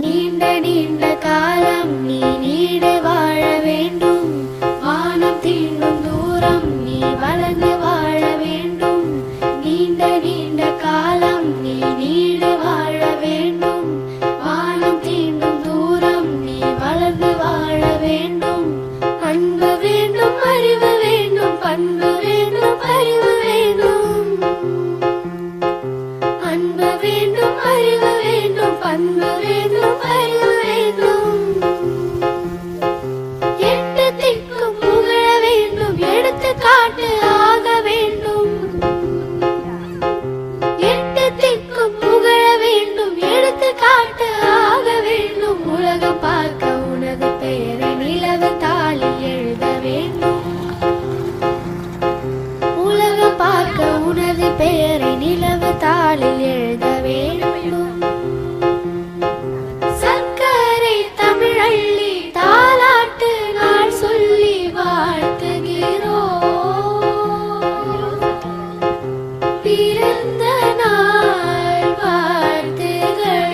நீண்ட நீண்ட காலம் நீ நீடு வாழ வேண்டும். வானம் தீண்டும் தூரம் நீ வளர்ந்து வாழ வேண்டும். நீண்ட நீண்ட காலம் நீ நீடு வாழ வேண்டும். வானம் தீண்டும் தூரம் நீ வளர்ந்து வாழ வேண்டும். அன்பு வேண்டும், அறிவு வேண்டும், பண்பு வேண்டும், அறிவு வேண்டும். அன்பு வேண்டும், அறிவு வேண்டும், பண்பு வேண்டும், அறிவு வேண்டும். எட்டு திக்கும் புகழ வேண்டும், எடுத்துக்காட்டு ஆக வேண்டும். எட்டு திக்கும் புகழ வேண்டும், எடுத்துக்காட்டு ஆக வேண்டும். உலகம் பார்க்க உனது பெயரை நிலவு தாளில் எழுத வேண்டும். உலகம் பார்க்க உனது பெயரை நிலவு தாளில் எழுத வேண்டும். சர்க்கரை தமிழள்ளி தாலாட்டு நாள் சொல்லி வாழ்த்துகிறோம். பிறந்த நாள் வாழ்த்துகள்.